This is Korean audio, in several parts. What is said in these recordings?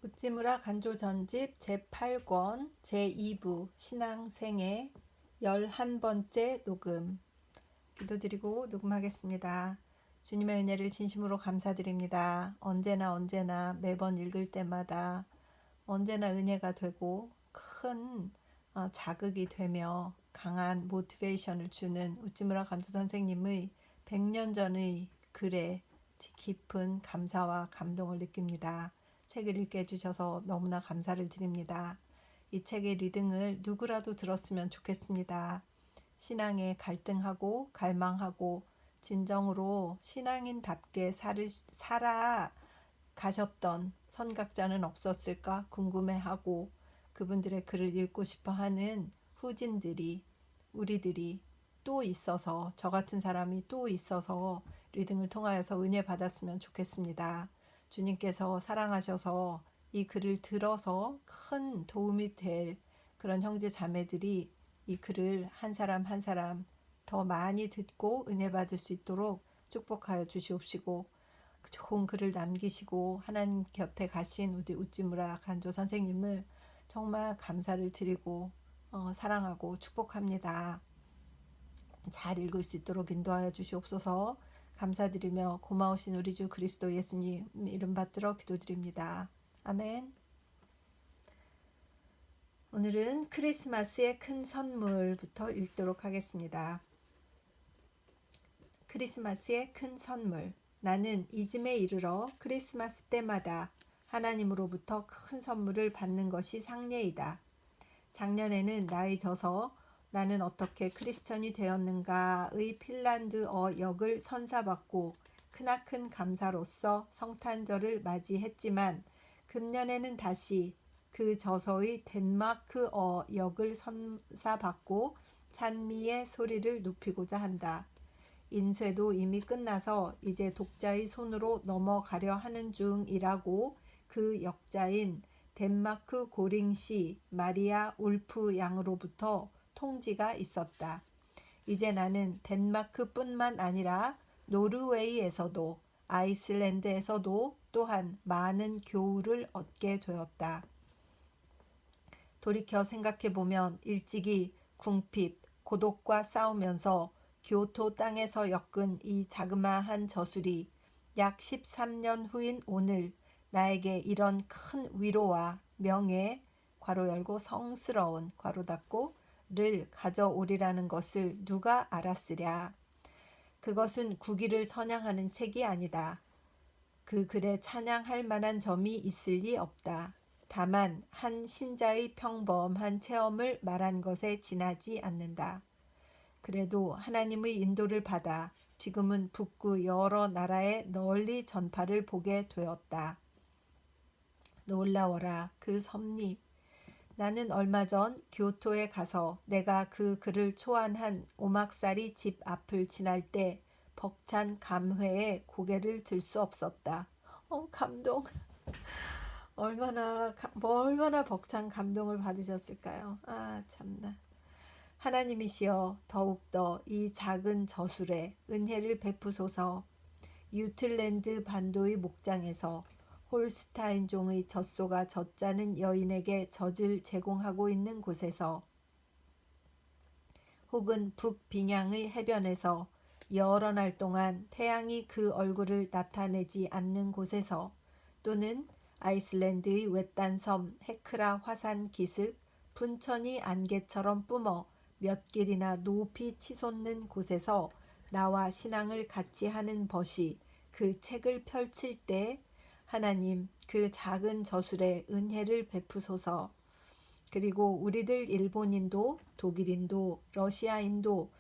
우찌무라 간조 전집 제8권 제2부 신앙생애 11번째 녹음. 기도드리고 녹음하겠습니다. 주님의 은혜를 진심으로 감사드립니다. 언제나 매번 읽을 때마다 언제나 은혜가 되고 큰 자극이 되며 강한 모티베이션을 주는 우찌무라 간조 선생님의 100년 전의 글에 깊은 감사와 감동을 느낍니다. 책을 읽게 해주셔서 너무나 감사를 드립니다. 이 책의 리딩을 누구라도 들었으면 좋겠습니다. 신앙에 갈등하고 갈망하고 진정으로 신앙인답게 살아 가셨던 선각자는 없었을까 궁금해하고 그분들의 글을 읽고 싶어하는 후진들이 우리들이 또 있어서 저 같은 사람이 또 있어서 리딩을 통하여서 은혜 받았으면 좋겠습니다. 주님께서 사랑하셔서 이 글을 들어서 큰 도움이 될 그런 형제 자매들이 이 글을 한 사람 한 사람 더 많이 듣고 은혜 받을 수 있도록 축복하여 주시옵시고 좋은 글을 남기시고 하나님 곁에 가신 우리 우찌무라 간조 선생님을 정말 감사를 드리고 사랑하고 축복합니다. 잘 읽을 수 있도록 인도하여 주시옵소서. 감사드리며 고마우신 우리 주 그리스도 예수님 이름 받들어 기도드립니다. 아멘. 오늘은 크리스마스의 큰 선물부터 읽도록 하겠습니다. 크리스마스의 큰 선물. 나는 이즘에 이르러 크리스마스 때마다 하나님으로부터 큰 선물을 받는 것이 상례이다. 작년에는 나이 져서 나는 어떻게 크리스천이 되었는가의 핀란드어 역을 선사받고 크나큰 감사로서 성탄절을 맞이했지만 금년에는 다시 그 저서의 덴마크어 역을 선사받고 찬미의 소리를 높이고자 한다. 인쇄도 이미 끝나서 이제 독자의 손으로 넘어가려 하는 중이라고 그 역자인 덴마크 고링시 마리아 울프 양으로부터 통지가 있었다. 이제 나는 덴마크뿐만 아니라 노르웨이에서도 아이슬란드에서도 또한 많은 교훈을 얻게 되었다. 돌이켜 생각해보면 일찍이 궁핍, 고독과 싸우면서 교토 땅에서 엮은 이 자그마한 저술이 약 13년 후인 오늘 나에게 이런 큰 위로와 명예 괄호 열고 성스러운 괄호 닫고를 가져오리라는 것을 누가 알았으랴. 그것은 국위를 선양하는 책이 아니다. 그 글에 찬양할 만한 점이 있을 리 없다. 다만 한 신자의 평범한 체험을 말한 것에 지나지 않는다. 그래도 하나님의 인도를 받아 지금은 북구 여러 나라에 널리 전파를 보게 되었다. 놀라워라 그 섭리. 나는 얼마 전 교토에 가서 내가 그 글을 초안한 오막살이 집 앞을 지날 때 벅찬 감회에 고개를 들 수 없었다. 감동. 얼마나 벅찬 감동을 받으셨을까요? 참나. 하나님이시여 더욱더 이 작은 저술에 은혜를 베푸소서. 유틀랜드 반도의 목장에서 홀스타인 종의 젖소가 젖자는 여인에게 젖을 제공하고 있는 곳에서 혹은 북빙양의 해변에서 여러 날 동안 태양이 그 얼굴을 나타내지 않는 곳에서 또는 아이슬란드의 외딴 섬 헤크라 화산 기슭 분천이 안개처럼 뿜어 몇 길이나 높이 치솟는 곳에서 나와 신앙을 같이 하는 벗이 그 책을 펼칠 때 하나님 그 작은 저술에 은혜를 베푸소서. 그리고 우리들 일본인도 독일인도 러시아인도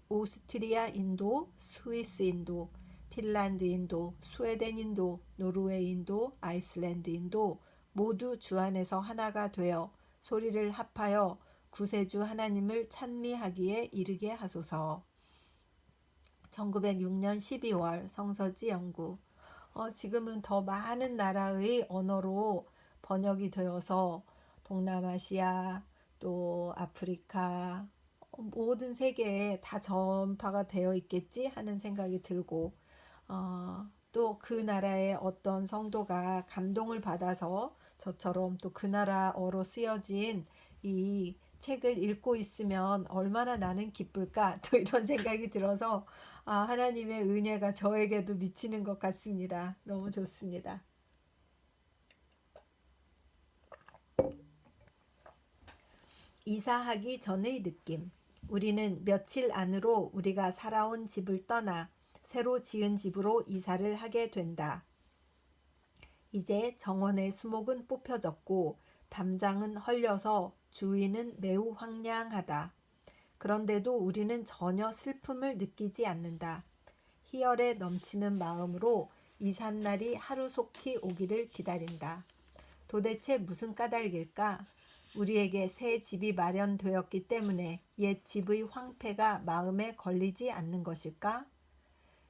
오스트리아인도 스위스인도 핀란드인도 스웨덴인도 노르웨이인도 아이슬란드인도 모두 주 안에서 하나가 되어 소리를 합하여 구세주 하나님을 찬미하기에 이르게 하소서. 1906년 12월 성서지 연구. 지금은 더 많은 나라의 언어로 번역이 되어서 동남아시아 또 아프리카 모든 세계에 다 전파가 되어 있겠지 하는 생각이 들고 또 그 나라의 어떤 성도가 감동을 받아서 저처럼 또 그 나라어로 쓰여진 이 책을 읽고 있으면 얼마나 나는 기쁠까 또 이런 생각이 들어서 하나님의 은혜가 저에게도 미치는 것 같습니다. 너무 좋습니다. 이사하기 전의 느낌. 우리는 며칠 안으로 우리가 살아온 집을 떠나 새로 지은 집으로 이사를 하게 된다. 이제 정원의 수목은 뽑혀졌고 담장은 헐려서 주위는 매우 황량하다. 그런데도 우리는 전혀 슬픔을 느끼지 않는다. 희열에 넘치는 마음으로 이삿날이 하루속히 오기를 기다린다. 도대체 무슨 까닭일까? 우리에게 새 집이 마련되었기 때문에 옛 집의 황폐가 마음에 걸리지 않는 것일까?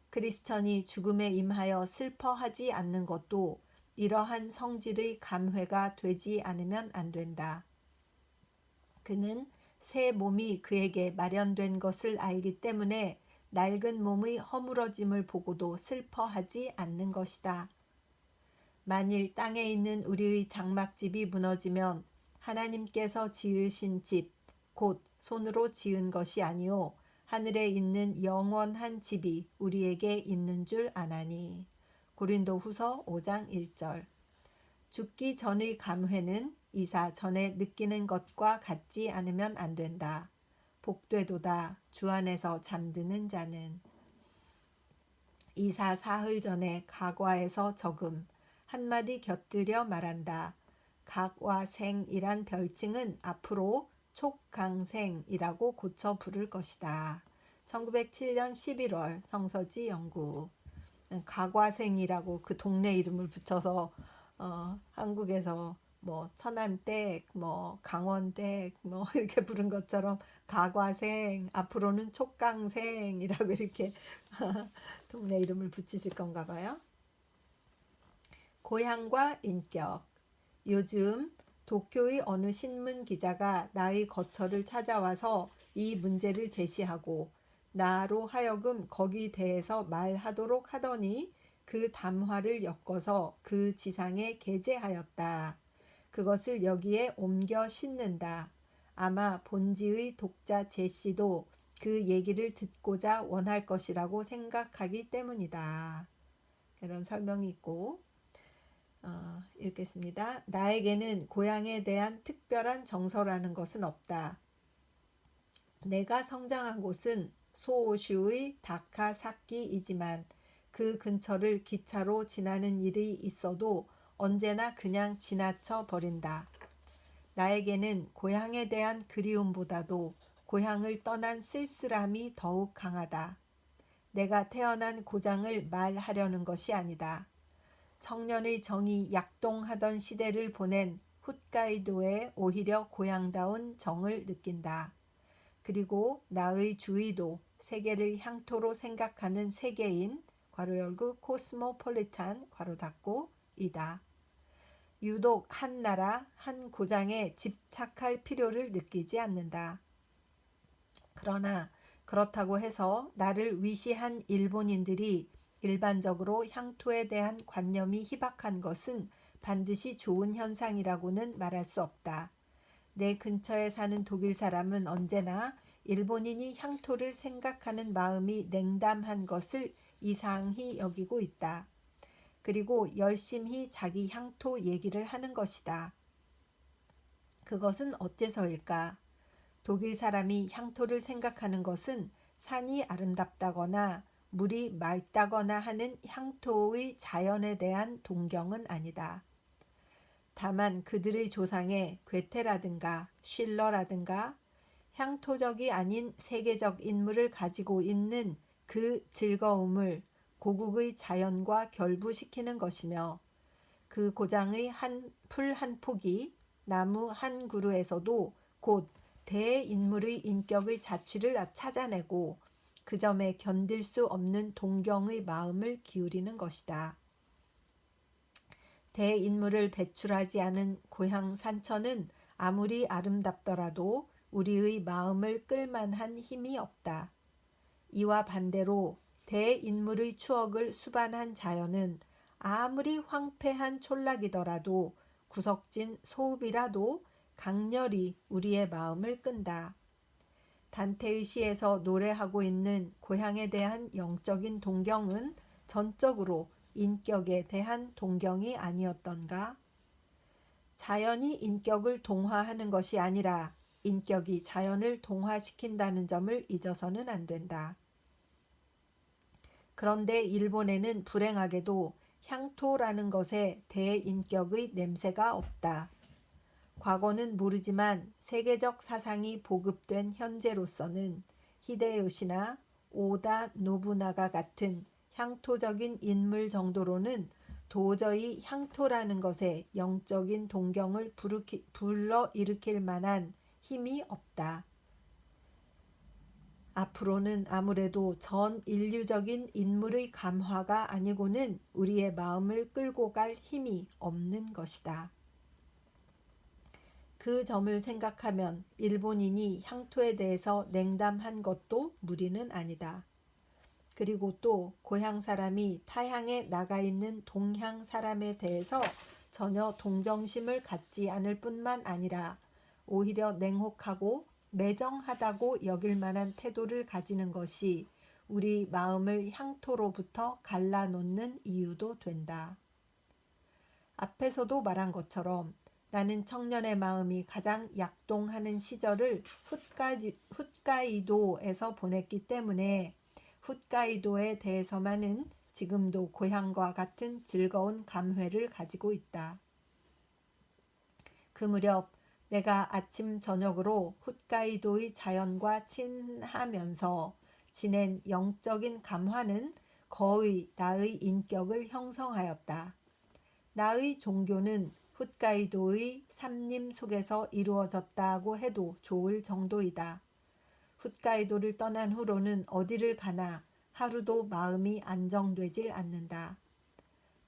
크리스천이 죽음에 임하여 슬퍼하지 않는 것도 이러한 성질의 감회가 되지 않으면 안 된다. 그는 새 몸이 그에게 마련된 것을 알기 때문에 낡은 몸의 허물어짐을 보고도 슬퍼하지 않는 것이다. 만일 땅에 있는 우리의 장막집이 무너지면 하나님께서 지으신 집, 곧 손으로 지은 것이 아니요 하늘에 있는 영원한 집이 우리에게 있는 줄 아나니. 고린도후서 5장 1절. 죽기 전의 감회는 이사 전에 느끼는 것과 같지 않으면 안 된다. 복되도다 주 안에서 잠드는 자는. 이사 사흘 전에 각와에서 적음 한마디 곁들여 말한다. 각와생이란 별칭은 앞으로 촉강생이라고 고쳐 부를 것이다. 1907년 11월 성서지 연구. 각와생이라고 그 동네 이름을 붙여서 한국에서 뭐 천안댁, 뭐 강원댁 뭐 이렇게 부른 것처럼 각와생, 앞으로는 촉강생이라고 이렇게 동네 이름을 붙이실 건가 봐요. 고향과 인격. 요즘 도쿄의 어느 신문 기자가 나의 거처를 찾아와서 이 문제를 제시하고 나로 하여금 거기 대해서 말하도록 하더니 그 담화를 엮어서 그 지상에 게재하였다. 그것을 여기에 옮겨 싣는다. 아마 본지의 독자 제시도 그 얘기를 듣고자 원할 것이라고 생각하기 때문이다. 이런 설명이 있고 읽겠습니다. 나에게는 고향에 대한 특별한 정서라는 것은 없다. 내가 성장한 곳은 소오슈의 다카사키이지만 그 근처를 기차로 지나는 일이 있어도 언제나 그냥 지나쳐 버린다. 나에게는 고향에 대한 그리움보다도 고향을 떠난 쓸쓸함이 더욱 강하다. 내가 태어난 고장을 말하려는 것이 아니다. 청년의 정이 약동하던 시대를 보낸 홋카이도에 오히려 고향다운 정을 느낀다. 그리고 나의 주위도 세계를 향토로 생각하는 세계인 괄호 열고 코스모폴리탄 괄호 닫고 이다. 유독 한 나라 한 고장에 집착할 필요를 느끼지 않는다. 그러나 그렇다고 해서 나를 위시한 일본인들이 일반적으로 향토에 대한 관념이 희박한 것은 반드시 좋은 현상이라고는 말할 수 없다. 내 근처에 사는 독일 사람은 언제나 일본인이 향토를 생각하는 마음이 냉담한 것을 이상히 여기고 있다. 그리고 열심히 자기 향토 얘기를 하는 것이다. 그것은 어째서일까? 독일 사람이 향토를 생각하는 것은 산이 아름답다거나 물이 맑다거나 하는 향토의 자연에 대한 동경은 아니다. 다만 그들의 조상의 괴테라든가 쉴러라든가 향토적이 아닌 세계적 인물을 가지고 있는 그 즐거움을 고국의 자연과 결부시키는 것이며 그 고장의 풀 한 폭이 나무 한 그루에서도 곧 대인물의 인격의 자취를 찾아내고 그 점에 견딜 수 없는 동경의 마음을 기울이는 것이다. 대인물을 배출하지 않은 고향 산천은 아무리 아름답더라도 우리의 마음을 끌만한 힘이 없다. 이와 반대로 대인물의 추억을 수반한 자연은 아무리 황폐한 촌락이더라도 구석진 소읍이라도 강렬히 우리의 마음을 끈다. 단테의 시에서 노래하고 있는 고향에 대한 영적인 동경은 전적으로 인격에 대한 동경이 아니었던가? 자연이 인격을 동화하는 것이 아니라 인격이 자연을 동화시킨다는 점을 잊어서는 안 된다. 그런데 일본에는 불행하게도 향토라는 것에 대인격의 냄새가 없다. 과거는 모르지만 세계적 사상이 보급된 현재로서는 히데요시나 오다 노부나가 같은 향토적인 인물 정도로는 도저히 향토라는 것에 영적인 동경을 불러일으킬 만한 힘이 없다. 앞으로는 아무래도 전 인류적인 인물의 감화가 아니고는 우리의 마음을 끌고 갈 힘이 없는 것이다. 그 점을 생각하면 일본인이 향토에 대해서 냉담한 것도 무리는 아니다. 그리고 또 고향 사람이 타향에 나가 있는 동향 사람에 대해서 전혀 동정심을 갖지 않을 뿐만 아니라 오히려 냉혹하고 매정하다고 여길 만한 태도를 가지는 것이 우리 마음을 향토로부터 갈라놓는 이유도 된다. 앞에서도 말한 것처럼 나는 청년의 마음이 가장 약동하는 시절을 홋카이도에서 보냈기 때문에 홋카이도에 대해서만은 지금도 고향과 같은 즐거운 감회를 가지고 있다. 그 무렵 내가 아침 저녁으로 홋카이도의 자연과 친하면서 지낸 영적인 감화는 거의 나의 인격을 형성하였다. 나의 종교는 홋카이도의 산림 속에서 이루어졌다고 해도 좋을 정도이다. 홋카이도를 떠난 후로는 어디를 가나 하루도 마음이 안정되질 않는다.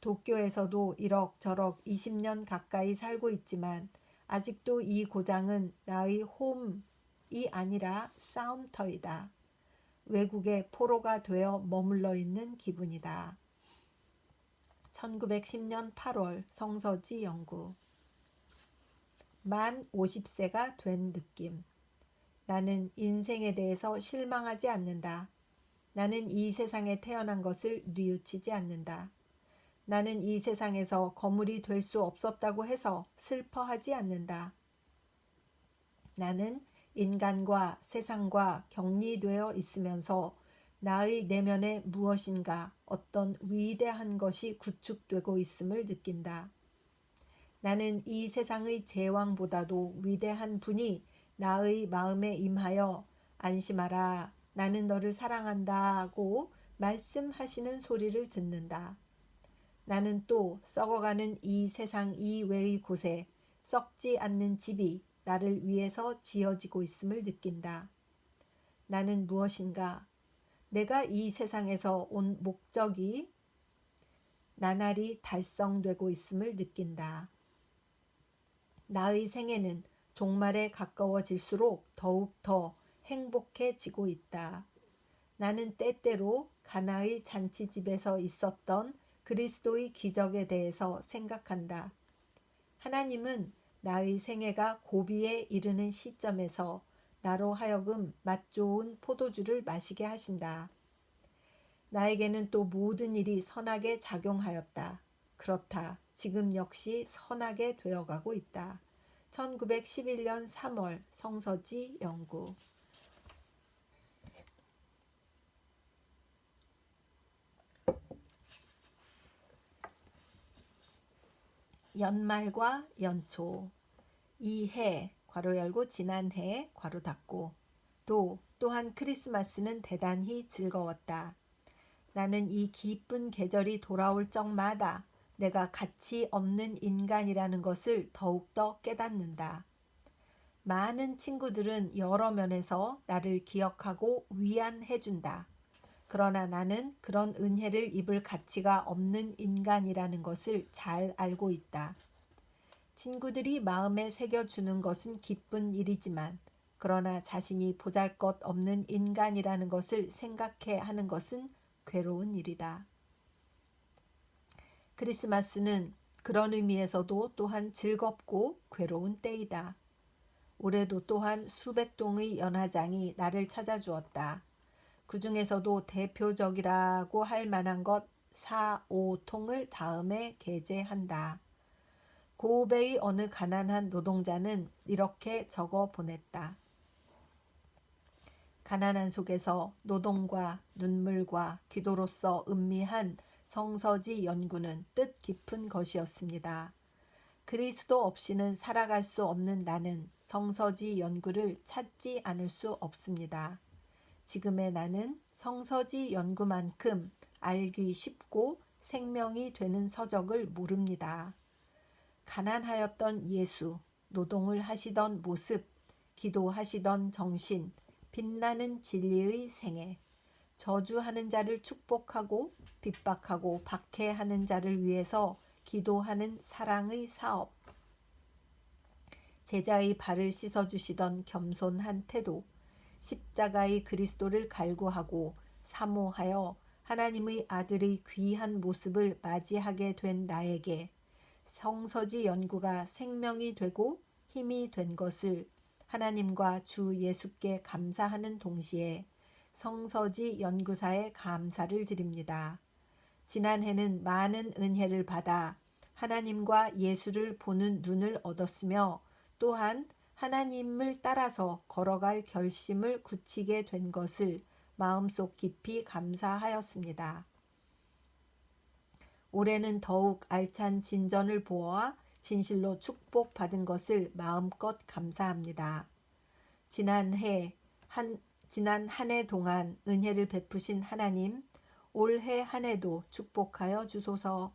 도쿄에서도 이럭저럭 20년 가까이 살고 있지만 아직도 이 고장은 나의 홈이 아니라 싸움터이다. 외국의 포로가 되어 머물러 있는 기분이다. 1910년 8월 성서지 연구. 만 50세가 된 느낌. 나는 인생에 대해서 실망하지 않는다. 나는 이 세상에 태어난 것을 뉘우치지 않는다. 나는 이 세상에서 거물이 될 수 없었다고 해서 슬퍼하지 않는다. 나는 인간과 세상과 격리되어 있으면서 나의 내면에 무엇인가 어떤 위대한 것이 구축되고 있음을 느낀다. 나는 이 세상의 제왕보다도 위대한 분이 나의 마음에 임하여 안심하라, 나는 너를 사랑한다고 말씀하시는 소리를 듣는다. 나는 또 썩어가는 이 세상 이외의 곳에 썩지 않는 집이 나를 위해서 지어지고 있음을 느낀다. 나는 무엇인가? 내가 이 세상에서 온 목적이 나날이 달성되고 있음을 느낀다. 나의 생애는 종말에 가까워질수록 더욱 더 행복해지고 있다. 나는 때때로 가나의 잔치집에서 있었던 그리스도의 기적에 대해서 생각한다. 하나님은 나의 생애가 고비에 이르는 시점에서 나로 하여금 맛 좋은 포도주를 마시게 하신다. 나에게는 또 모든 일이 선하게 작용하였다. 그렇다. 지금 역시 선하게 되어가고 있다. 1911년 3월 성서지 연구. 연말과 연초. 이 해 괄호 열고 지난해 괄호 닫고. 또한 크리스마스는 대단히 즐거웠다. 나는 이 기쁜 계절이 돌아올 적마다 내가 가치 없는 인간이라는 것을 더욱더 깨닫는다. 많은 친구들은 여러 면에서 나를 기억하고 위안해준다. 그러나 나는 그런 은혜를 입을 가치가 없는 인간이라는 것을 잘 알고 있다. 친구들이 마음에 새겨주는 것은 기쁜 일이지만 그러나 자신이 보잘것없는 인간이라는 것을 생각해 하는 것은 괴로운 일이다. 크리스마스는 그런 의미에서도 또한 즐겁고 괴로운 때이다. 올해도 또한 수백 동의 연화장이 나를 찾아주었다. 그 중에서도 대표적이라고 할 만한 것 4, 5통을 다음에 게재한다. 고베의 어느 가난한 노동자는 이렇게 적어 보냈다. 가난한 속에서 노동과 눈물과 기도로서 음미한 성서지 연구는 뜻깊은 것이었습니다. 그리스도 없이는 살아갈 수 없는 나는 성서지 연구를 찾지 않을 수 없습니다. 지금의 나는 성서지 연구만큼 알기 쉽고 생명이 되는 서적을 모릅니다. 가난하였던 예수, 노동을 하시던 모습, 기도하시던 정신, 빛나는 진리의 생애, 저주하는 자를 축복하고 핍박하고 박해하는 자를 위해서 기도하는 사랑의 사업, 제자의 발을 씻어주시던 겸손한 태도, 십자가의 그리스도를 갈구하고 사모하여 하나님의 아들의 귀한 모습을 맞이하게 된 나에게 성서지 연구가 생명이 되고 힘이 된 것을 하나님과 주 예수께 감사하는 동시에 성서지 연구사에 감사를 드립니다. 지난해는 많은 은혜를 받아 하나님과 예수를 보는 눈을 얻었으며 또한 하나님을 따라서 걸어갈 결심을 굳히게 된 것을 마음속 깊이 감사하였습니다. 올해는 더욱 알찬 진전을 보아 진실로 축복받은 것을 마음껏 감사합니다. 지난 한 해 동안 은혜를 베푸신 하나님, 올해 한 해도 축복하여 주소서.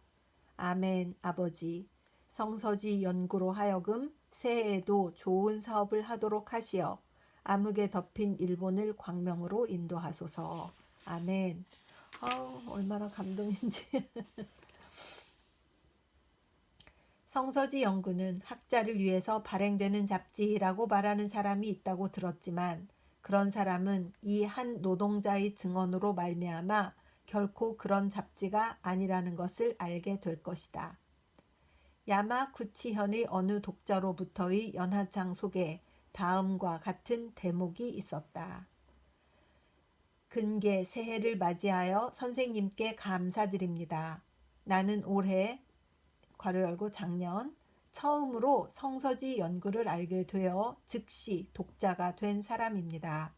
아멘. 아버지, 성서지 연구로 하여금 새해에도 좋은 사업을 하도록 하시어 암흑에 덮인 일본을 광명으로 인도하소서. 아멘. 얼마나 감동인지. 성서지 연구는 학자를 위해서 발행되는 잡지라고 말하는 사람이 있다고 들었지만 그런 사람은 이 한 노동자의 증언으로 말미암아 결코 그런 잡지가 아니라는 것을 알게 될 것이다. 야마구치현의 어느 독자로부터의 연하장 속에 다음과 같은 대목이 있었다. 근계 새해를 맞이하여 선생님께 감사드립니다. 나는 올해 괄호 열고 작년 처음으로 성서지 연구를 알게 되어 즉시 독자가 된 사람입니다.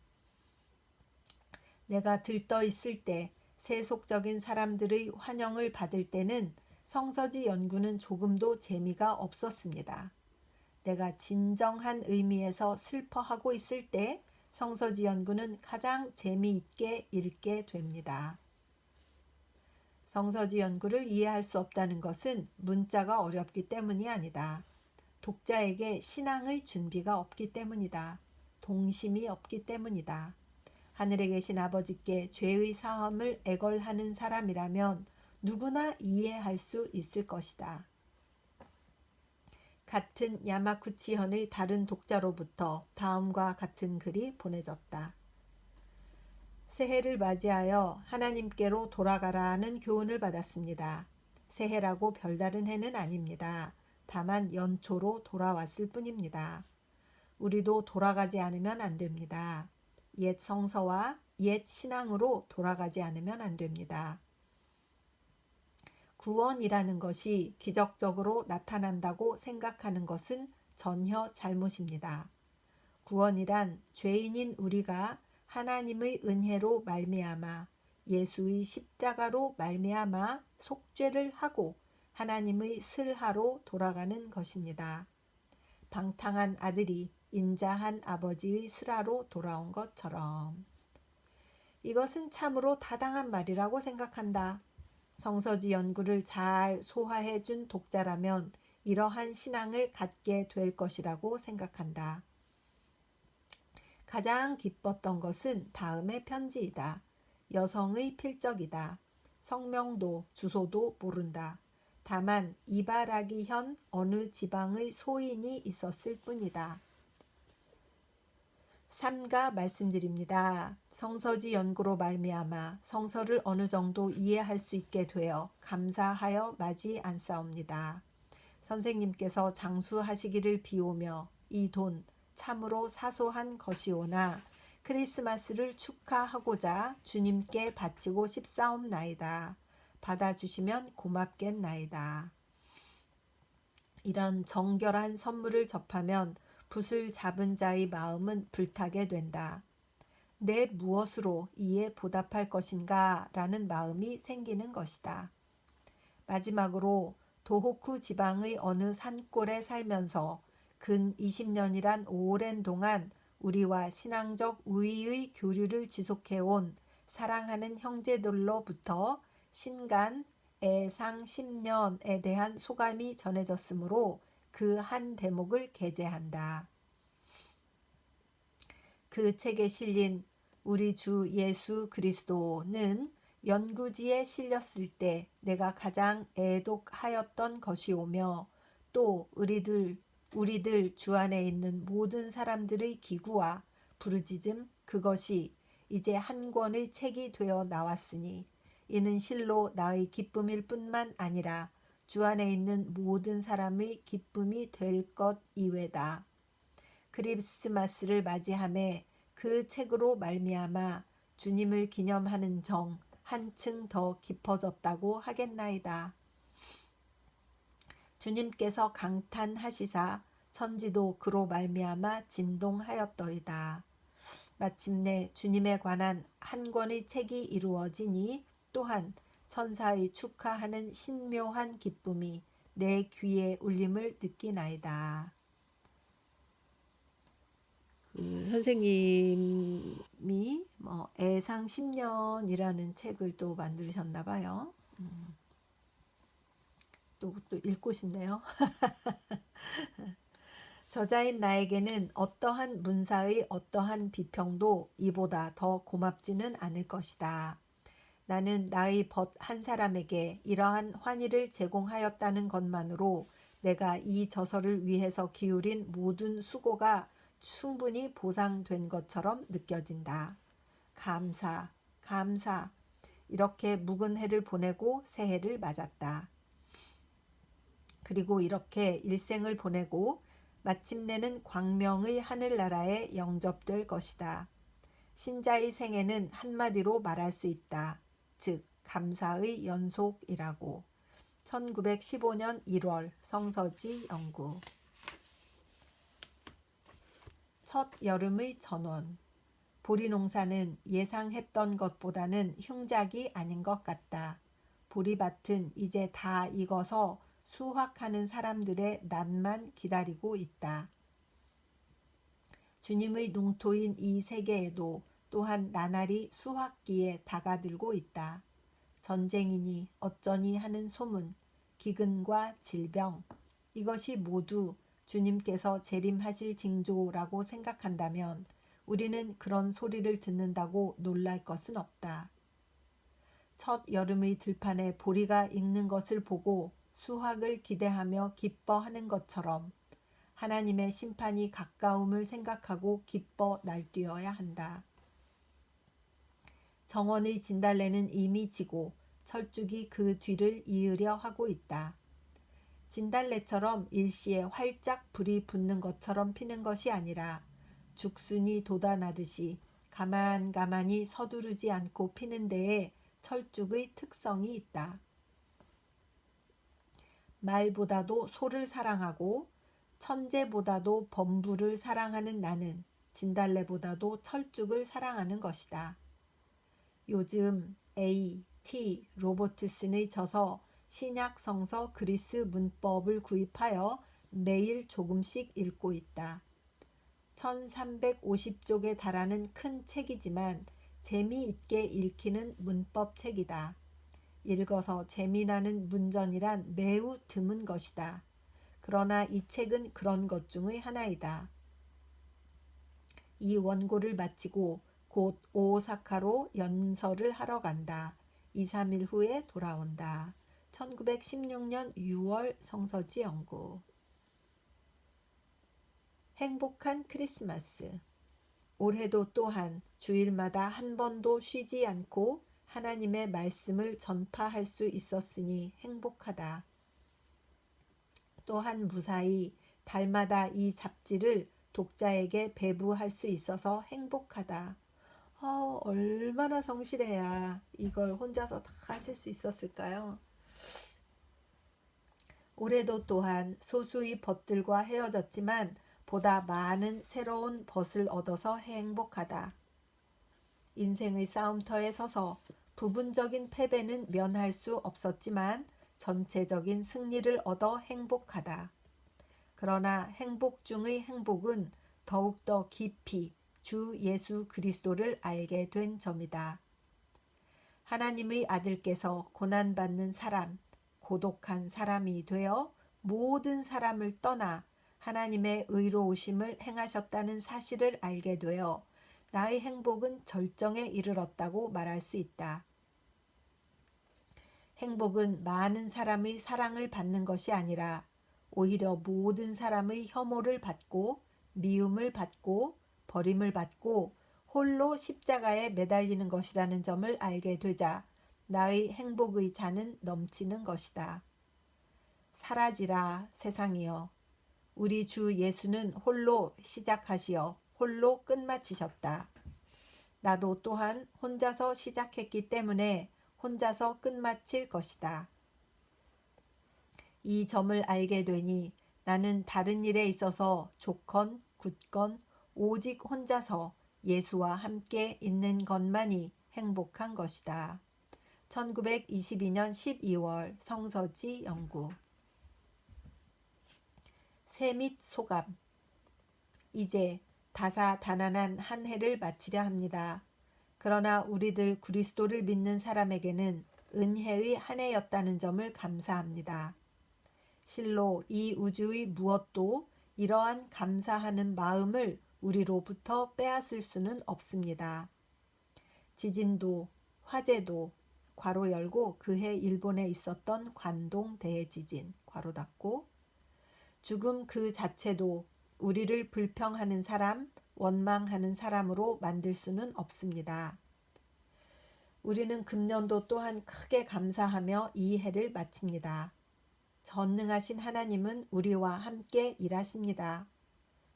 내가 들떠 있을 때 세속적인 사람들의 환영을 받을 때는 성서지 연구는 조금도 재미가 없었습니다. 내가 진정한 의미에서 슬퍼하고 있을 때 성서지 연구는 가장 재미있게 읽게 됩니다. 성서지 연구를 이해할 수 없다는 것은 문자가 어렵기 때문이 아니다. 독자에게 신앙의 준비가 없기 때문이다. 동심이 없기 때문이다. 하늘에 계신 아버지께 죄의 사함을 애걸하는 사람이라면 누구나 이해할 수 있을 것이다. 같은 야마구치현의 다른 독자로부터 다음과 같은 글이 보내졌다. 새해를 맞이하여 하나님께로 돌아가라는 교훈을 받았습니다. 새해라고 별다른 해는 아닙니다. 다만 연초로 돌아왔을 뿐입니다. 우리도 돌아가지 않으면 안 됩니다. 옛 성서와 옛 신앙으로 돌아가지 않으면 안 됩니다. 구원이라는 것이 기적적으로 나타난다고 생각하는 것은 전혀 잘못입니다. 구원이란 죄인인 우리가 하나님의 은혜로 말미암아 예수의 십자가로 말미암아 속죄를 하고 하나님의 슬하로 돌아가는 것입니다. 방탕한 아들이 인자한 아버지의 슬하로 돌아온 것처럼. 이것은 참으로 타당한 말이라고 생각한다. 성서지 연구를 잘 소화해 준 독자라면 이러한 신앙을 갖게 될 것이라고 생각한다. 가장 기뻤던 것은 다음의 편지이다. 여성의 필적이다. 성명도 주소도 모른다. 다만 이바라기현 어느 지방의 소인이 있었을 뿐이다. 삼가 말씀드립니다. 성서지 연구로 말미암아 성서를 어느 정도 이해할 수 있게 되어 감사하여 마지 않사옵니다. 선생님께서 장수하시기를 비오며 이 돈 참으로 사소한 것이오나 크리스마스를 축하하고자 주님께 바치고 싶사옵나이다. 받아주시면 고맙겠나이다. 이런 정결한 선물을 접하면 붓을 잡은 자의 마음은 불타게 된다. 내 무엇으로 이에 보답할 것인가 라는 마음이 생기는 것이다. 마지막으로 도호쿠 지방의 어느 산골에 살면서 근 20년이란 오랜 동안 우리와 신앙적 우위의 교류를 지속해온 사랑하는 형제들로부터 신간 애상 10년에 대한 소감이 전해졌으므로 그 한 대목을 게재한다. 그 책에 실린 우리 주 예수 그리스도는 연구지에 실렸을 때 내가 가장 애독하였던 것이오며 또 우리들 주 안에 있는 모든 사람들의 기구와 부르짖음 그것이 이제 한 권의 책이 되어 나왔으니 이는 실로 나의 기쁨일 뿐만 아니라 주 안에 있는 모든 사람의 기쁨이 될 것 이외다. 크리스마스를 맞이함에 그 책으로 말미암아 주님을 기념하는 정 한층 더 깊어졌다고 하겠나이다. 주님께서 강탄하시사 천지도 그로 말미암아 진동하였더이다. 마침내 주님에 관한 한 권의 책이 이루어지니 또한 천사의 축하하는 신묘한 기쁨이 내 귀에 울림을 느끼나이다. 선생님이 애상 10년이라는 책을 또 만드셨나 봐요. 또 읽고 싶네요. 저자인 나에게는 어떠한 문사의 어떠한 비평도 이보다 더 고맙지는 않을 것이다. 나는 나의 벗 한 사람에게 이러한 환희를 제공하였다는 것만으로 내가 이 저서를 위해서 기울인 모든 수고가 충분히 보상된 것처럼 느껴진다. 감사, 감사. 이렇게 묵은 해를 보내고 새해를 맞았다. 그리고 이렇게 일생을 보내고 마침내는 광명의 하늘나라에 영접될 것이다. 신자의 생애는 한마디로 말할 수 있다. 즉 감사의 연속이라고. 1915년 1월 성서지 연구. 첫 여름의 전원. 보리 농사는 예상했던 것보다는 흉작이 아닌 것 같다. 보리밭은 이제 다 익어서 수확하는 사람들의 날만 기다리고 있다. 주님의 농토인 이 세계에도 또한 나날이 수확기에 다가들고 있다. 전쟁이니 어쩌니 하는 소문, 기근과 질병, 이것이 모두 주님께서 재림하실 징조라고 생각한다면 우리는 그런 소리를 듣는다고 놀랄 것은 없다. 첫 여름의 들판에 보리가 익는 것을 보고 수확을 기대하며 기뻐하는 것처럼 하나님의 심판이 가까움을 생각하고 기뻐 날뛰어야 한다. 정원의 진달래는 이미 지고 철쭉이 그 뒤를 이으려 하고 있다. 진달래처럼 일시에 활짝 불이 붙는 것처럼 피는 것이 아니라 죽순이 돋아나듯이 가만가만히 서두르지 않고 피는 데에 철쭉의 특성이 있다. 말보다도 소를 사랑하고 천재보다도 범부를 사랑하는 나는 진달래보다도 철쭉을 사랑하는 것이다. 요즘 A.T. 로버트슨의 저서 신약 성서 그리스 문법을 구입하여 매일 조금씩 읽고 있다. 1350쪽에 달하는 큰 책이지만 재미있게 읽히는 문법 책이다. 읽어서 재미나는 문전이란 매우 드문 것이다. 그러나 이 책은 그런 것 중의 하나이다. 이 원고를 마치고 곧 오사카로 연설을 하러 간다. 2, 3일 후에 돌아온다. 1916년 6월 성서지 연구. 행복한 크리스마스. 올해도 또한 주일마다 한 번도 쉬지 않고 하나님의 말씀을 전파할 수 있었으니 행복하다. 또한 무사히 달마다 이 잡지를 독자에게 배부할 수 있어서 행복하다. 얼마나 성실해야 이걸 혼자서 다 하실 수 있었을까요? 올해도 또한 소수의 벗들과 헤어졌지만 보다 많은 새로운 벗을 얻어서 행복하다. 인생의 싸움터에 서서 부분적인 패배는 면할 수 없었지만 전체적인 승리를 얻어 행복하다. 그러나 행복 중의 행복은 더욱더 깊이 주 예수 그리스도를 알게 된 점이다. 하나님의 아들께서 고난받는 사람, 고독한 사람이 되어 모든 사람을 떠나 하나님의 의로우심을 행하셨다는 사실을 알게 되어 나의 행복은 절정에 이르렀다고 말할 수 있다. 행복은 많은 사람의 사랑을 받는 것이 아니라 오히려 모든 사람의 혐오를 받고 미움을 받고 버림을 받고 홀로 십자가에 매달리는 것이라는 점을 알게 되자 나의 행복의 잔은 넘치는 것이다. 사라지라 세상이여. 우리 주 예수는 홀로 시작하시어 홀로 끝마치셨다. 나도 또한 혼자서 시작했기 때문에 혼자서 끝마칠 것이다. 이 점을 알게 되니 나는 다른 일에 있어서 좋건 굳건 오직 혼자서 예수와 함께 있는 것만이 행복한 것이다. 1922년 12월 성서지 연구. 새 및 소감. 이제 다사다난한 한 해를 마치려 합니다. 그러나 우리들 그리스도를 믿는 사람에게는 은혜의 한 해였다는 점을 감사합니다. 실로 이 우주의 무엇도 이러한 감사하는 마음을 우리로부터 빼앗을 수는 없습니다. 지진도 화재도 괄호 열고 그해 일본에 있었던 관동 대지진 괄호 닫고 죽음 그 자체도 우리를 불평하는 사람, 원망하는 사람으로 만들 수는 없습니다. 우리는 금년도 또한 크게 감사하며 이 해를 마칩니다. 전능하신 하나님은 우리와 함께 일하십니다.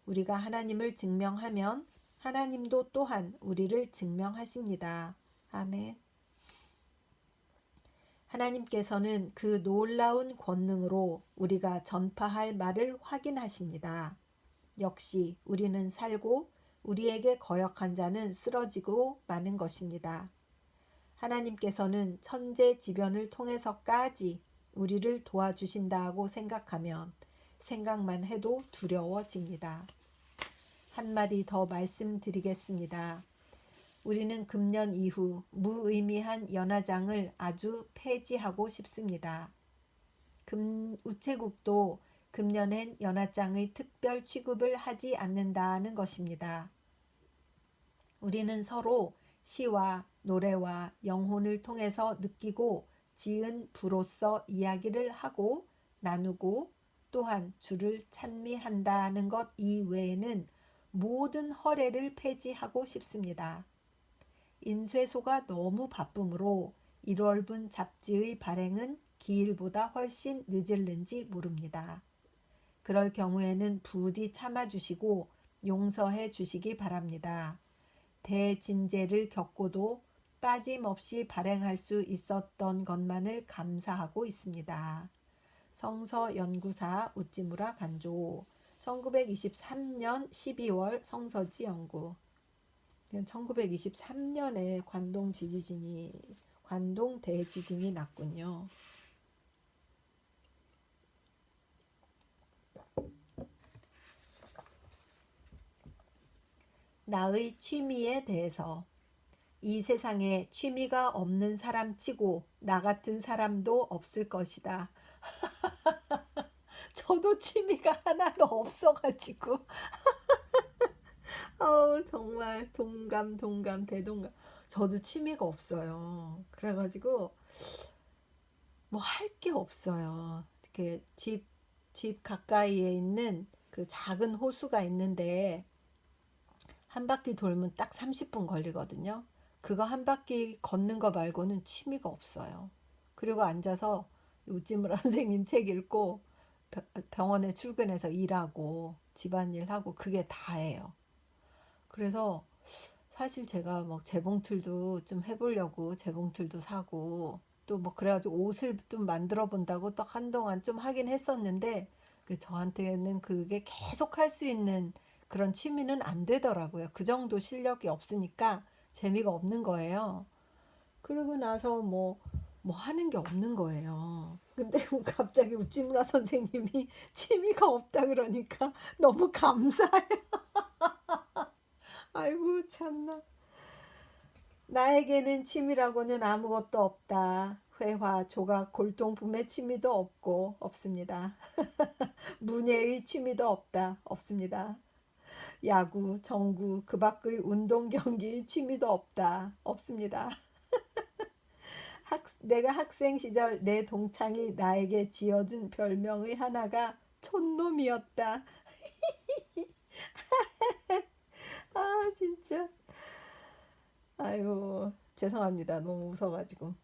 우리가 하나님을 증명하면 하나님도 또한 우리를 증명하십니다. 아멘. 하나님께서는 그 놀라운 권능으로 우리가 전파할 말을 확인하십니다. 역시 우리는 살고 우리에게 거역한 자는 쓰러지고 마는 것입니다. 하나님께서는 천재지변을 통해서까지 우리를 도와주신다고 생각하면 생각만 해도 두려워집니다. 한마디 더 말씀드리겠습니다. 우리는 금년 이후 무의미한 연화장을 아주 폐지하고 싶습니다. 우체국도 금년엔 연화장의 특별 취급을 하지 않는다는 것입니다. 우리는 서로 시와 노래와 영혼을 통해서 느끼고 지은 부로서 이야기를 하고 나누고 또한 주를 찬미한다는 것 이외에는 모든 허례를 폐지하고 싶습니다. 인쇄소가 너무 바쁘므로 1월분 잡지의 발행은 기일보다 훨씬 늦을는지 모릅니다. 그럴 경우에는 부디 참아주시고 용서해 주시기 바랍니다. 대진재를 겪고도 빠짐없이 발행할 수 있었던 것만을 감사하고 있습니다. 성서연구사 우찌무라 간조 1923년 12월 성서지 연구. 1923년에 관동 대지진이 났군요. 나의 취미에 대해서. 이 세상에 취미가 없는 사람 치고 나 같은 사람도 없을 것이다. 저도 취미가 하나도 없어가지고 정말 동감 대동감. 저도 취미가 없어요. 그래가지고 뭐 할 게 없어요. 이렇게 집 가까이에 있는 그 작은 호수가 있는데 한 바퀴 돌면 딱 30분 걸리거든요. 그거 한 바퀴 걷는 거 말고는 취미가 없어요. 그리고 앉아서 우찌무라 선생님 책 읽고 병원에 출근해서 일하고 집안일 하고 그게 다예요. 그래서 사실 제가 뭐 재봉틀도 좀 해보려고 재봉틀도 사고 또 뭐 그래가지고 옷을 좀 만들어 본다고 또 한동안 좀 하긴 했었는데 그 저한테는 그게 계속 할 수 있는 그런 취미는 안 되더라고요. 그 정도 실력이 없으니까 재미가 없는 거예요. 그러고 나서 뭐 하는 게 없는 거예요. 근데 갑자기 우찌무라 선생님이 취미가 없다 그러니까 너무 감사해. 아이고 참나. 나에게는 취미라고는 아무것도 없다. 회화, 조각, 골동품의 취미도 없고 없습니다. 문예의 취미도 없다. 없습니다. 야구, 정구, 그 밖의 운동 경기의 취미도 없다. 없습니다. 내가 학생 시절 내 동창이 나에게 지어준 별명의 하나가 촌놈이었다. 아 진짜. 아유 죄송합니다. 너무 웃어가지고.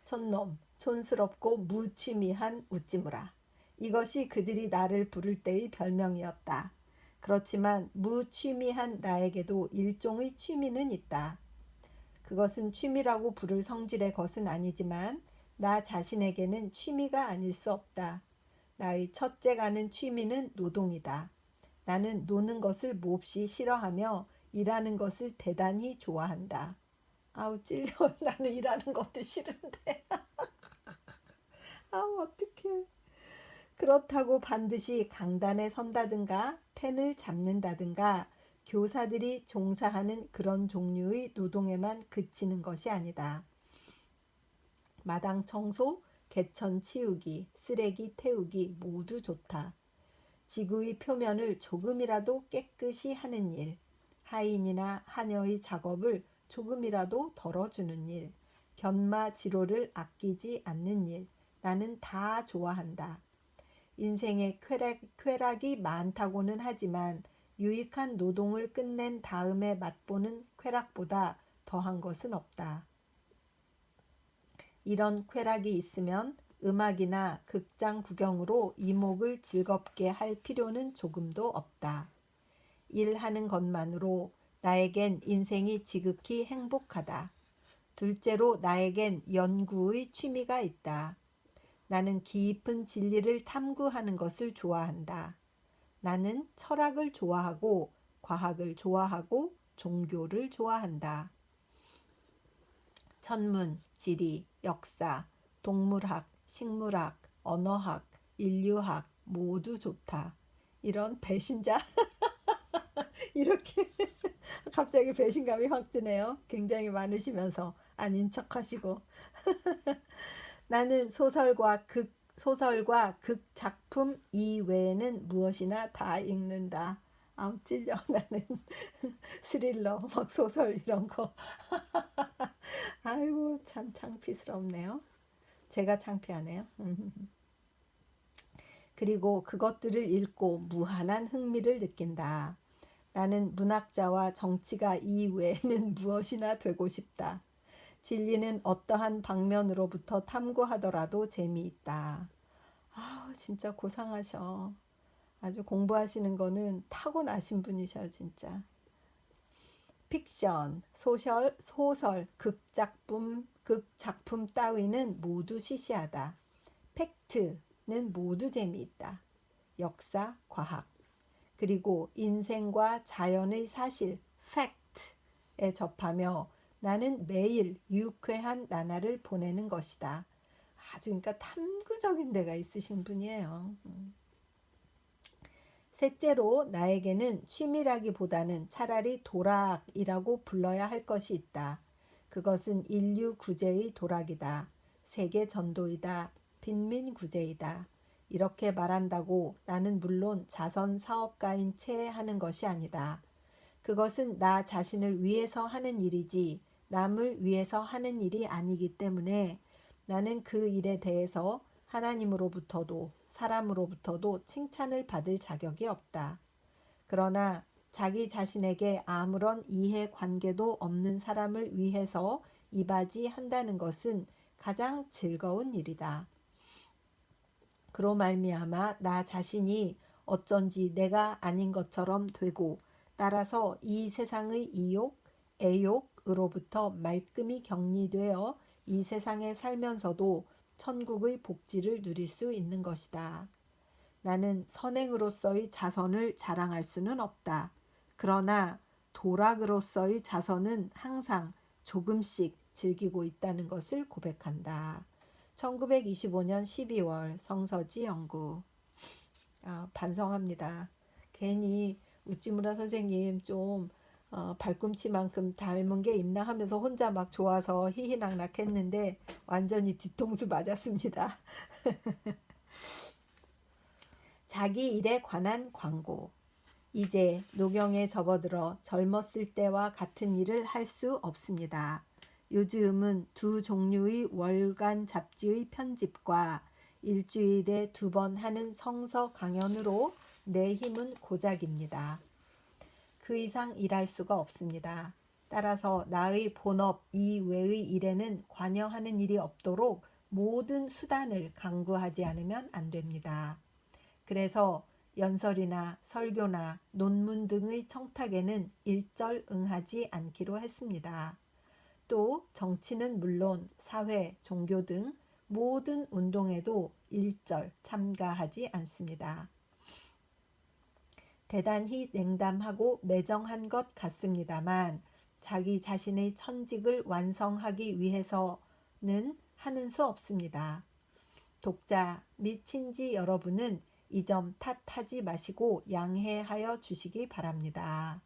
촌놈, 촌스럽고 무취미한 우찌무라. 이것이 그들이 나를 부를 때의 별명이었다. 그렇지만 무취미한 나에게도 일종의 취미는 있다. 그것은 취미라고 부를 성질의 것은 아니지만 나 자신에게는 취미가 아닐 수 없다. 나의 첫째 가는 취미는 노동이다. 나는 노는 것을 몹시 싫어하며 일하는 것을 대단히 좋아한다. 아우 찔려. 나는 일하는 것도 싫은데. 아우 어떡해. 그렇다고 반드시 강단에 선다든가 펜을 잡는다든가 교사들이 종사하는 그런 종류의 노동에만 그치는 것이 아니다. 마당 청소, 개천 치우기, 쓰레기 태우기 모두 좋다. 지구의 표면을 조금이라도 깨끗이 하는 일, 하인이나 하녀의 작업을 조금이라도 덜어주는 일, 견마지로를 아끼지 않는 일, 나는 다 좋아한다. 인생에 쾌락이 많다고는 하지만 유익한 노동을 끝낸 다음에 맛보는 쾌락보다 더한 것은 없다. 이런 쾌락이 있으면 음악이나 극장 구경으로 이목을 즐겁게 할 필요는 조금도 없다. 일하는 것만으로 나에겐 인생이 지극히 행복하다. 둘째로 나에겐 연구의 취미가 있다. 나는 깊은 진리를 탐구하는 것을 좋아한다. 나는 철학을 좋아하고 과학을 좋아하고 종교를 좋아한다. 천문, 지리, 역사, 동물학, 식물학, 언어학, 인류학 모두 좋다. 이런 배신자 이렇게 갑자기 배신감이 확 드네요. 굉장히 많으시면서 아닌 척하시고. 나는 소설과 극 작품 이외에는 무엇이나 다 읽는다. 아우 찔려. 나는 스릴러 막 소설 이런 거. 아이고 참 창피스럽네요. 제가 창피하네요. 그리고 그것들을 읽고 무한한 흥미를 느낀다. 나는 문학자와 정치가 이외에는 무엇이나 되고 싶다. 진리는 어떠한 방면으로부터 탐구하더라도 재미있다. 아, 진짜 고상하셔. 아주 공부하시는 거는 타고나신 분이셔, 진짜. 픽션, 소설, 극작품 따위는 모두 시시하다. 팩트는 모두 재미있다. 역사, 과학, 그리고 인생과 자연의 사실, 팩트에 접하며 나는 매일 유쾌한 나날을 보내는 것이다. 아주 그러니까 탐구적인 데가 있으신 분이에요. 셋째로 나에게는 취미라기보다는 차라리 도락이라고 불러야 할 것이 있다. 그것은 인류 구제의 도락이다. 세계 전도이다. 빈민 구제이다. 이렇게 말한다고 나는 물론 자선 사업가인 채 하는 것이 아니다. 그것은 나 자신을 위해서 하는 일이지 남을 위해서 하는 일이 아니기 때문에 나는 그 일에 대해서 하나님으로부터도 사람으로부터도 칭찬을 받을 자격이 없다. 그러나 자기 자신에게 아무런 이해관계도 없는 사람을 위해서 이바지한다는 것은 가장 즐거운 일이다. 그로 말미암아 나 자신이 어쩐지 내가 아닌 것처럼 되고 따라서 이 세상의 이욕, 애욕으로부터 말끔히 격리되어 이 세상에 살면서도 천국의 복지를 누릴 수 있는 것이다. 나는 선행으로서의 자선을 자랑할 수는 없다. 그러나 도락으로서의 자선은 항상 조금씩 즐기고 있다는 것을 고백한다. 1925년 12월 성서지 연구. 반성합니다. 괜히 우찌무라 선생님 좀 발꿈치만큼 닮은 게 있나 하면서 혼자 막 좋아서 희희낙낙 했는데 완전히 뒤통수 맞았습니다. 자기 일에 관한 광고. 이제 노경에 접어들어 젊었을 때와 같은 일을 할 수 없습니다. 요즘은 두 종류의 월간 잡지의 편집과 일주일에 2번 하는 성서 강연으로 내 힘은 고작입니다. 그 이상 일할 수가 없습니다. 따라서 나의 본업 이외의 일에는 관여하는 일이 없도록 모든 수단을 강구하지 않으면 안 됩니다. 그래서 연설이나 설교나 논문 등의 청탁에는 일절 응하지 않기로 했습니다. 또 정치는 물론 사회, 종교 등 모든 운동에도 일절 참가하지 않습니다. 대단히 냉담하고 매정한 것 같습니다만 자기 자신의 천직을 완성하기 위해서는 하는 수 없습니다. 독자 및 친지 여러분은 이 점 탓하지 마시고 양해하여 주시기 바랍니다.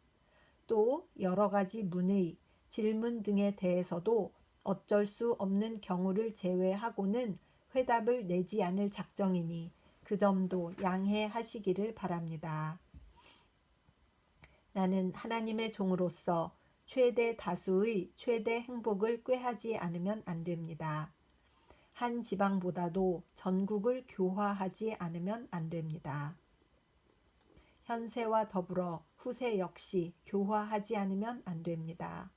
또 여러 가지 문의, 질문 등에 대해서도 어쩔 수 없는 경우를 제외하고는 회답을 내지 않을 작정이니 그 점도 양해하시기를 바랍니다. 나는 하나님의 종으로서 최대 다수의 최대 행복을 꾀하지 않으면 안 됩니다. 한 지방보다도 전국을 교화하지 않으면 안 됩니다. 현세와 더불어 후세 역시 교화하지 않으면 안 됩니다.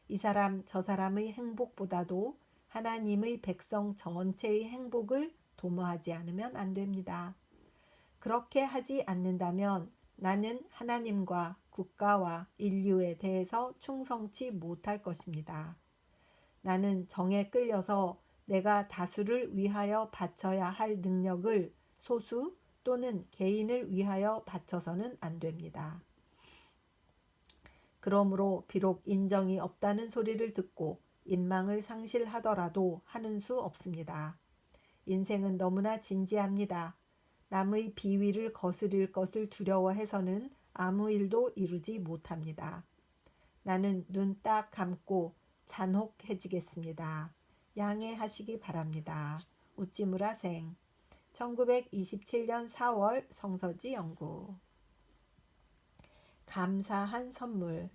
이 사람 저 사람의 행복보다도 하나님의 백성 전체의 행복을 도모하지 않으면 안 됩니다. 그렇게 하지 않는다면 나는 하나님과 국가와 인류에 대해서 충성치 못할 것입니다. 나는 정에 끌려서 내가 다수를 위하여 바쳐야 할 능력을 소수 또는 개인을 위하여 바쳐서는 안 됩니다. 그러므로 비록 인정이 없다는 소리를 듣고 인망을 상실하더라도 하는 수 없습니다. 인생은 너무나 진지합니다. 남의 비위를 거스릴 것을 두려워해서는 아무 일도 이루지 못합니다. 나는 눈 딱 감고 잔혹해지겠습니다. 양해하시기 바랍니다. 우찌무라 생 1927년 4월 성서지 연구. 감사한 선물.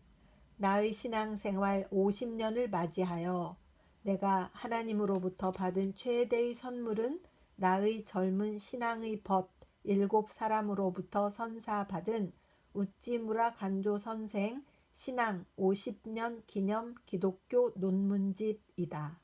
나의 신앙생활 50년을 맞이하여 내가 하나님으로부터 받은 최대의 선물은 나의 젊은 신앙의 벗 7사람으로부터 선사받은 우찌무라 간조 선생 신앙 50년 기념 기독교 논문집이다.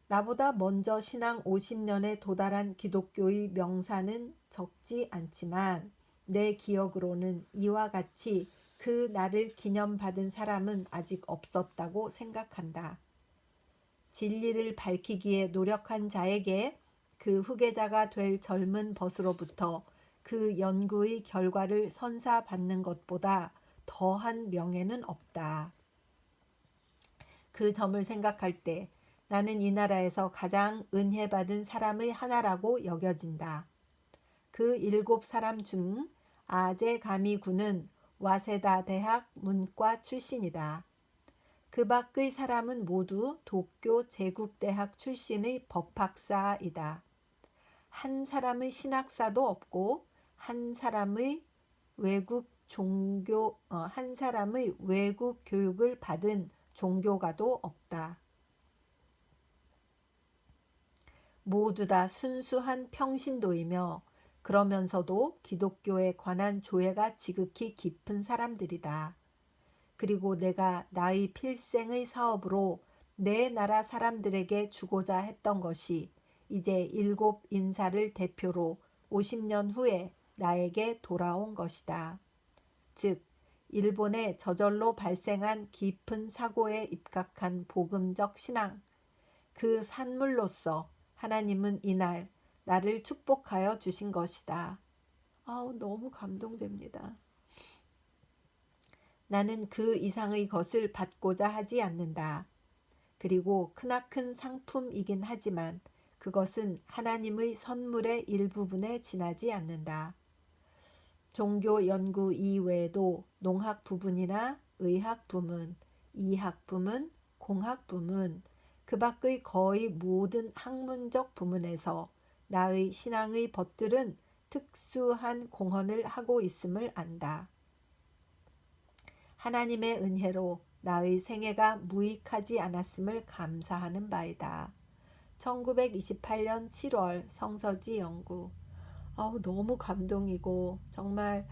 나보다 먼저 신앙 50년에 도달한 기독교의 명사는 적지 않지만 내 기억으로는 이와 같이 그 날을 기념받은 사람은 아직 없었다고 생각한다. 진리를 밝히기에 노력한 자에게 그 후계자가 될 젊은 벗으로부터 그 연구의 결과를 선사받는 것보다 더한 명예는 없다. 그 점을 생각할 때 나는 이 나라에서 가장 은혜받은 사람의 하나라고 여겨진다. 그 7사람 중 아제 가미군은 와세다 대학 문과 출신이다. 그 밖의 사람은 모두 도쿄 제국대학 출신의 법학사이다. 한 사람의 신학사도 없고 한 사람의 외국 교육을 받은 종교가도 없다. 모두 다 순수한 평신도이며 그러면서도 기독교에 관한 조예가 지극히 깊은 사람들이다. 그리고 내가 나의 필생의 사업으로 내 나라 사람들에게 주고자 했던 것이 이제 7 인사를 대표로 50년 후에 나에게 돌아온 것이다. 즉, 일본에 저절로 발생한 깊은 사고에 입각한 복음적 신앙, 그 산물로서 하나님은 이날 나를 축복하여 주신 것이다. 아우, 너무 감동됩니다. 나는 그 이상의 것을 받고자 하지 않는다. 그리고 크나큰 상품이긴 하지만 그것은 하나님의 선물의 일부분에 지나지 않는다. 종교 연구 이외에도 농학 부분이나 의학 부문, 이학 부문, 공학 부문, 그 밖의 거의 모든 학문적 부문에서 나의 신앙의 벗들은 특수한 공헌을 하고 있음을 안다. 하나님의 은혜로 나의 생애가 무익하지 않았음을 감사하는 바이다. 1928년 7월 성서지 연구. 너무 감동이고 정말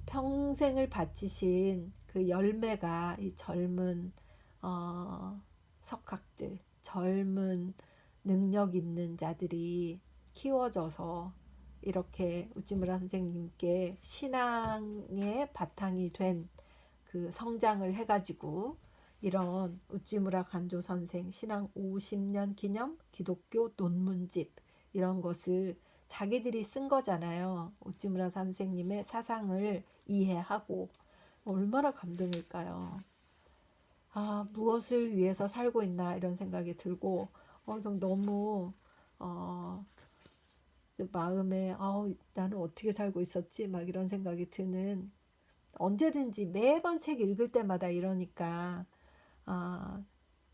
평생을 바치신 그 열매가 이 젊은 석학들, 젊은 능력 있는 자들이 키워져서 이렇게 우찌무라 선생님께 신앙의 바탕이 된 그 성장을 해가지고 이런 우찌무라 간조 선생 신앙 50년 기념 기독교 논문집 이런 것을 자기들이 쓴 거잖아요. 우찌무라 선생님의 사상을 이해하고 얼마나 감동일까요? 무엇을 위해서 살고 있나 이런 생각이 들고 좀 너무 마음에 나는 어떻게 살고 있었지 막 이런 생각이 드는, 언제든지 매번 책 읽을 때마다 이러니까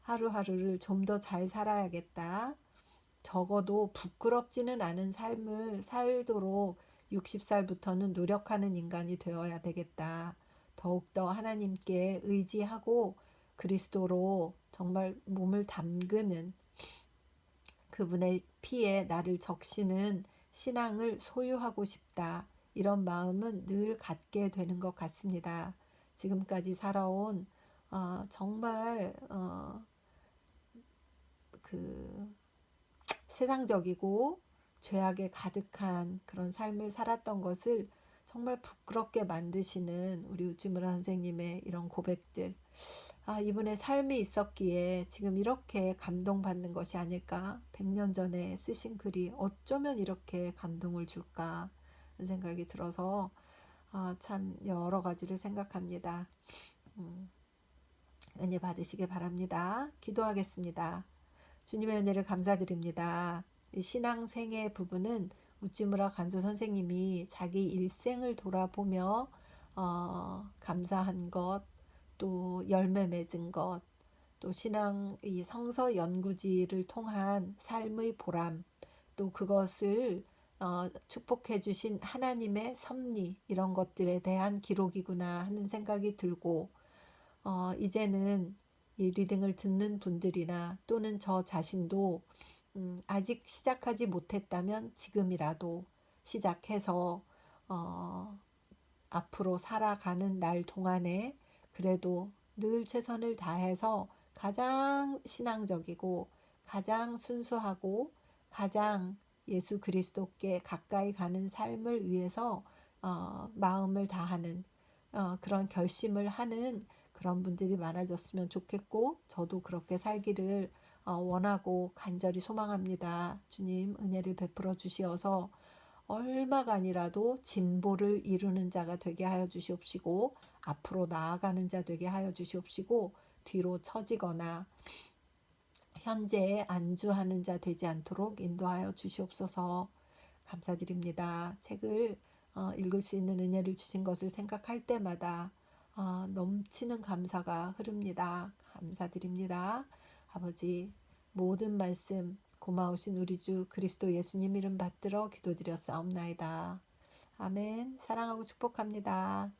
하루하루를 좀 더 잘 살아야겠다. 적어도 부끄럽지는 않은 삶을 살도록 60살부터는 노력하는 인간이 되어야 되겠다. 더욱더 하나님께 의지하고 그리스도로 정말 몸을 담그는 그분의 피에 나를 적시는 신앙을 소유하고 싶다. 이런 마음은 늘 갖게 되는 것 같습니다. 지금까지 살아온 정말 그 세상적이고 죄악에 가득한 그런 삶을 살았던 것을 정말 부끄럽게 만드시는 우리 우찌무라 선생님의 이런 고백들, 이분의 삶이 있었기에 지금 이렇게 감동받는 것이 아닐까. 100년 전에 쓰신 글이 어쩌면 이렇게 감동을 줄까 하는 생각이 들어서 참 여러 가지를 생각합니다. 은혜 받으시길 바랍니다. 기도하겠습니다. 주님의 은혜를 감사드립니다. 신앙생애 부분은 우찌무라 간조 선생님이 자기 일생을 돌아보며 감사한 것, 또 열매 맺은 것, 또 신앙 이 성서 연구지를 통한 삶의 보람, 또 그것을 축복해 주신 하나님의 섭리, 이런 것들에 대한 기록이구나 하는 생각이 들고, 이제는 이 리딩을 듣는 분들이나 또는 저 자신도 아직 시작하지 못했다면 지금이라도 시작해서 앞으로 살아가는 날 동안에 그래도 늘 최선을 다해서 가장 신앙적이고 가장 순수하고 가장 예수 그리스도께 가까이 가는 삶을 위해서 마음을 다하는 그런 결심을 하는 그런 분들이 많아졌으면 좋겠고, 저도 그렇게 살기를 원하고 간절히 소망합니다. 주님 은혜를 베풀어 주시어서 얼마간이라도 진보를 이루는 자가 되게 하여 주시옵시고, 앞으로 나아가는 자 되게 하여 주시옵시고, 뒤로 처지거나 현재에 안주하는 자 되지 않도록 인도하여 주시옵소서. 감사드립니다. 책을 읽을 수 있는 은혜를 주신 것을 생각할 때마다 넘치는 감사가 흐릅니다. 감사드립니다. 아버지, 모든 말씀 고마우신 우리 주 그리스도 예수님 이름 받들어 기도드렸사옵나이다. 아멘. 사랑하고 축복합니다.